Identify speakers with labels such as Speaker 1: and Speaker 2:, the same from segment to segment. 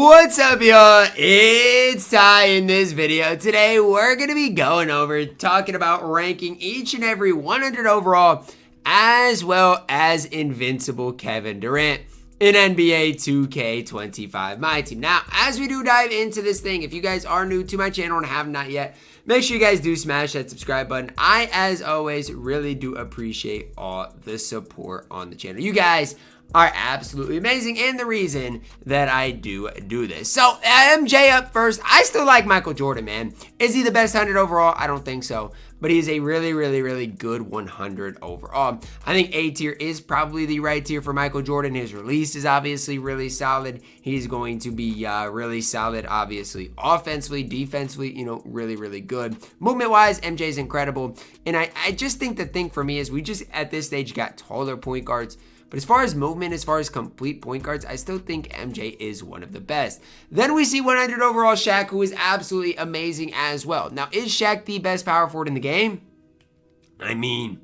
Speaker 1: What's up, y'all? It's Ty in this video. Today, we're going to be going over talking about ranking each and every 100 overall, as well as Invincible Kevin Durant in NBA 2K25 MyTEAM. Now, as we do dive into this thing, if you guys are new to my channel and have not yet, make sure you guys do smash that subscribe button. I, as always, really do appreciate all the support on the channel. You guys are absolutely amazing and the reason that I do this. So, MJ up first. I still like Michael Jordan, man. Is he the best 100 overall? I don't think so. But he's a really good 100 overall. I think A tier is probably the right tier for Michael Jordan. His release is obviously really solid. He's going to be really solid, obviously. Offensively, defensively, really good. Movement-wise, MJ's incredible. And I just think the thing for me is we just, at this stage, got taller point guards. But as far as movement, as far as complete point guards, I still think MJ is one of the best. Then we see 100 overall Shaq, who is absolutely amazing as well. Now, is Shaq the best power forward in the game? I mean,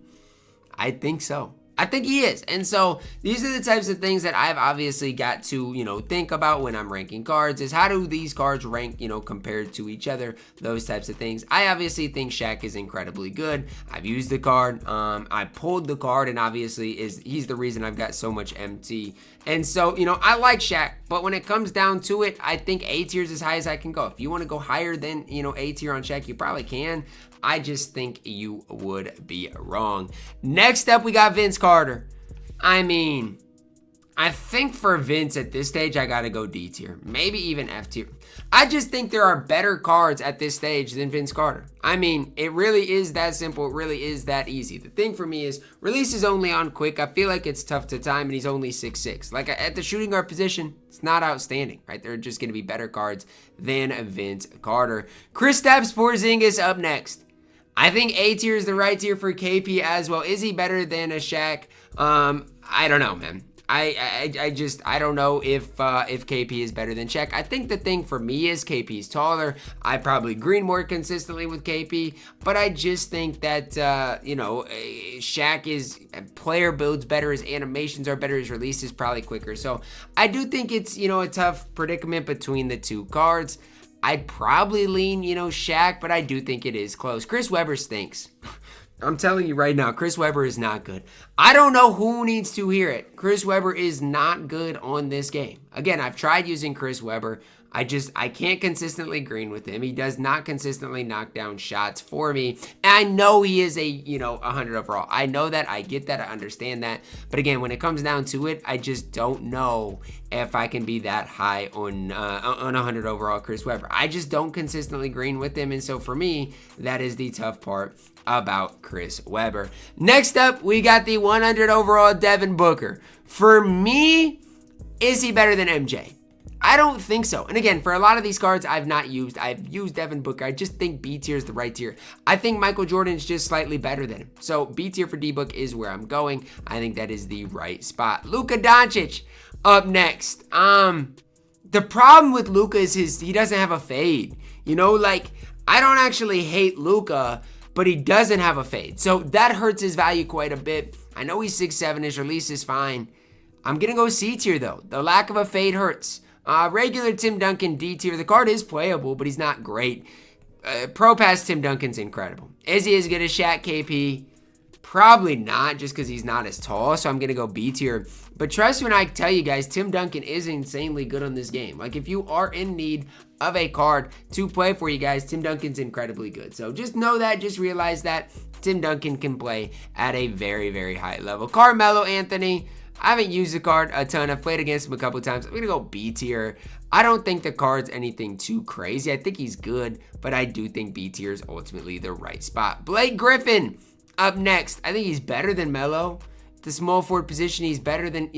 Speaker 1: I think so. I think he is. And so these are the types of things that I've obviously got to, think about when I'm ranking cards, is how do these cards rank, compared to each other, those types of things. I obviously think Shaq is incredibly good. I've used the card. I pulled the card, and obviously he's the reason I've got so much MT. And so, I like Shaq, but when it comes down to it, I think A tier is as high as I can go. If you want to go higher than, A tier on Shaq, you probably can. I just think you would be wrong. Next up, we got Vince Carter. I mean, I think for Vince at this stage, I got to go D tier. Maybe even F tier. I just think there are better cards at this stage than Vince Carter. I mean, it really is that simple. It really is that easy. The thing for me is, release is only on quick. I feel like it's tough to time, and he's only 6'6". Like, at the shooting guard position, it's not outstanding, right? There are just going to be better cards than Vince Carter. Kristaps Porzingis up next. I think A tier is the right tier for KP as well. Is he better than a Shaq? I don't know, man. I don't know if KP is better than Shaq. I think the thing for me is KP is taller. I probably green more consistently with KP, but I just think that Shaq is player builds better, his animations are better, his release is probably quicker. So I do think it's a tough predicament between the two cards. I'd probably lean, Shaq, but I do think it is close. Chris Webber stinks. I'm telling you right now, Chris Webber is not good. I don't know who needs to hear it. Chris Webber is not good on this game. Again, I've tried using Chris Webber. I can't consistently green with him. He does not consistently knock down shots for me. And I know he is a, 100 overall. I know that. I get that. I understand that. But again, when it comes down to it, I just don't know if I can be that high on 100 overall Chris Webber. I just don't consistently green with him. And so for me, that is the tough part about Chris Webber. Next up, we got the 100 overall Devin Booker. For me, is he better than MJ? I don't think so. And again, for a lot of these cards I've used Devin Booker. I just think B tier is the right tier. I think Michael Jordan is just slightly better than him. So B tier for D-Book is where I'm going. I think that is the right spot. Luka Doncic up next. The problem with Luka is he doesn't have a fade. I don't actually hate Luka, but he doesn't have a fade. So that hurts his value quite a bit. I know he's 6'7", his release is fine. I'm going to go C tier though. The lack of a fade hurts. Regular Tim Duncan D tier. The card is playable, but he's not great. Pro Pass Tim Duncan's incredible. Is he as good as Shaq KP? Probably not, just because he's not as tall, so I'm going to go B tier. But trust me when I tell you guys, Tim Duncan is insanely good on this game. Like, if you are in need of a card to play for you guys, Tim Duncan's incredibly good. So just know that, just realize that Tim Duncan can play at a very high level. Carmelo Anthony, I haven't used the card a ton. I've played against him a couple times. I'm going to go B tier. I don't think the card's anything too crazy. I think he's good, but I do think B tier is ultimately the right spot. Blake Griffin up next. I think he's better than Melo. The small forward position, he's better than,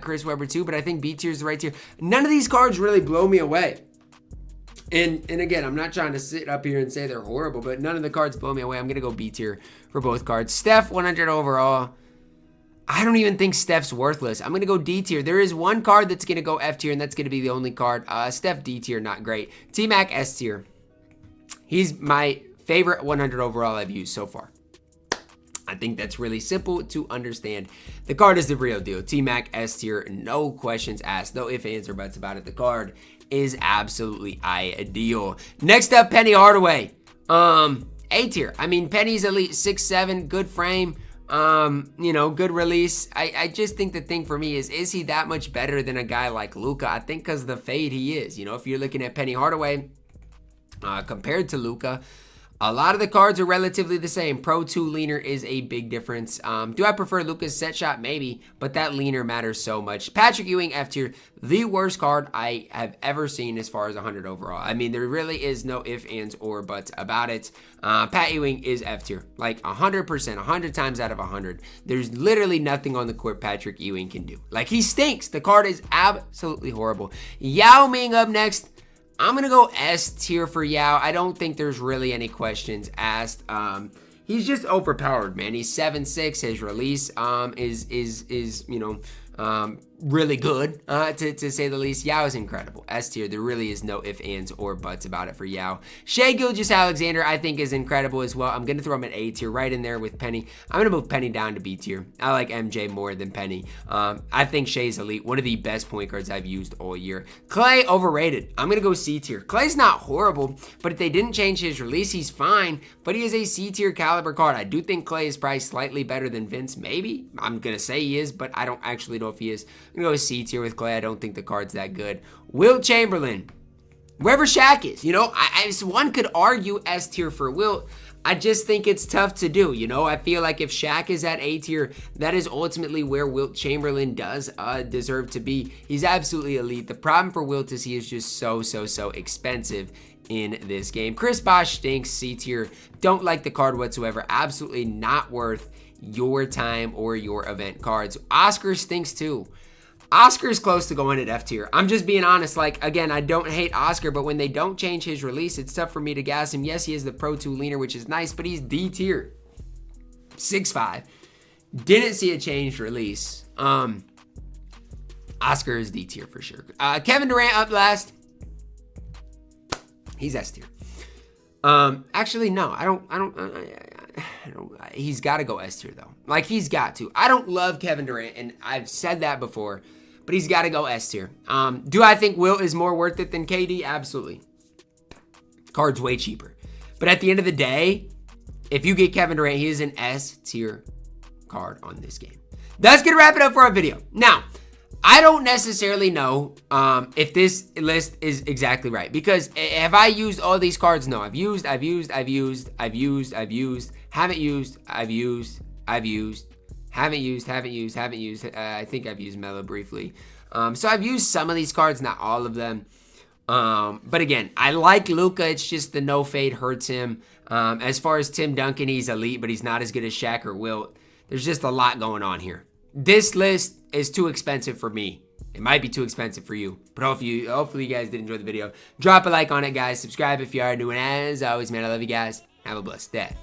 Speaker 1: Chris Webber too, but I think B tier is the right tier. None of these cards really blow me away. And again, I'm not trying to sit up here and say they're horrible, but none of the cards blow me away. I'm going to go B tier for both cards. Steph, 100 overall. I don't even think Steph's worthless. I'm going to go D tier. There is one card that's going to go F tier, and that's going to be the only card. Steph, D tier, not great. T-Mac, S tier. He's my favorite 100 overall I've used so far. I think that's really simple to understand. The card is the real deal. T-Mac, S tier, no questions asked. No ifs, ands, or buts about it. The card is absolutely ideal. Next up, Penny Hardaway. A tier. I mean, Penny's elite 6'7", good frame. You know, good release. I just think the thing for me is he that much better than a guy like Luka? I think because the fade he is. You know, if you're looking at Penny Hardaway compared to Luka, a lot of the cards are relatively the same. Pro 2 leaner is a big difference. Do I prefer Luka's set shot? Maybe, but that leaner matters so much. Patrick Ewing, F tier, the worst card I have ever seen as far as 100 overall. I mean, there really is no ifs, ands, or buts about it. Pat Ewing is F tier, like 100%, 100 times out of 100. There's literally nothing on the court Patrick Ewing can do. Like, he stinks. The card is absolutely horrible. Yao Ming up next. I'm going to go S tier for Yao. I don't think there's really any questions asked. He's just overpowered, man. He's 7'6". His release is you know, really good, to say the least. Yao is incredible. S tier. There really is no ifs, ands, or buts about it for Yao. Shai Gilgeous-Alexander, I think, is incredible as well. I'm going to throw him at A tier, right in there with Penny. I'm going to move Penny down to B tier. I like MJ more than Penny. I think Shai's elite. One of the best point guards I've used all year. Clay, overrated. I'm going to go C tier. Clay's not horrible, but if they didn't change his release, he's fine. But he is a C tier caliber card. I do think Clay is probably slightly better than Vince. Maybe. I'm going to say he is, but I don't actually know if he is. I'm going to go C tier with Clay. I don't think the card's that good. Wilt Chamberlain. Wherever Shaq is. You know, one could argue S tier for Wilt. I just think it's tough to do. You know, I feel like if Shaq is at A tier, that is ultimately where Wilt Chamberlain does deserve to be. He's absolutely elite. The problem for Wilt is he is just so expensive in this game. Chris Bosh stinks. C tier. Don't like the card whatsoever. Absolutely not worth your time or your event cards. Oscar stinks too. Oscar's close to going at F tier. I'm just being honest. Like, again, I don't hate Oscar, but when they don't change his release, it's tough for me to gas him. Yes, he is the Pro 2 leaner, which is nice, but he's D tier. 6'5". Didn't see a changed release. Oscar is D tier for sure. Kevin Durant up last. He's S tier. Actually, no, I don't. He's got to go S tier though. Like, he's got to. I don't love Kevin Durant, and I've said that before, but he's got to go S tier. Do I think Wilt is more worth it than KD? Absolutely. Card's way cheaper. But at the end of the day, if you get Kevin Durant, he is an S tier card on this game. That's gonna wrap it up for our video. Now, I don't necessarily know if this list is exactly right, because have I used all these cards? No, I've used, haven't used, haven't used, I think I've used Melo briefly. So I've used some of these cards, not all of them. But again, I like Luka. It's just the no fade hurts him. As far as Tim Duncan, he's elite, but he's not as good as Shaq or Wilt. There's just a lot going on here. This list is too expensive for me. It might be too expensive for you, but hopefully you guys did enjoy the video. Drop a like on it, guys. Subscribe if you are new, and as always, man, I love you guys. Have a blessed day.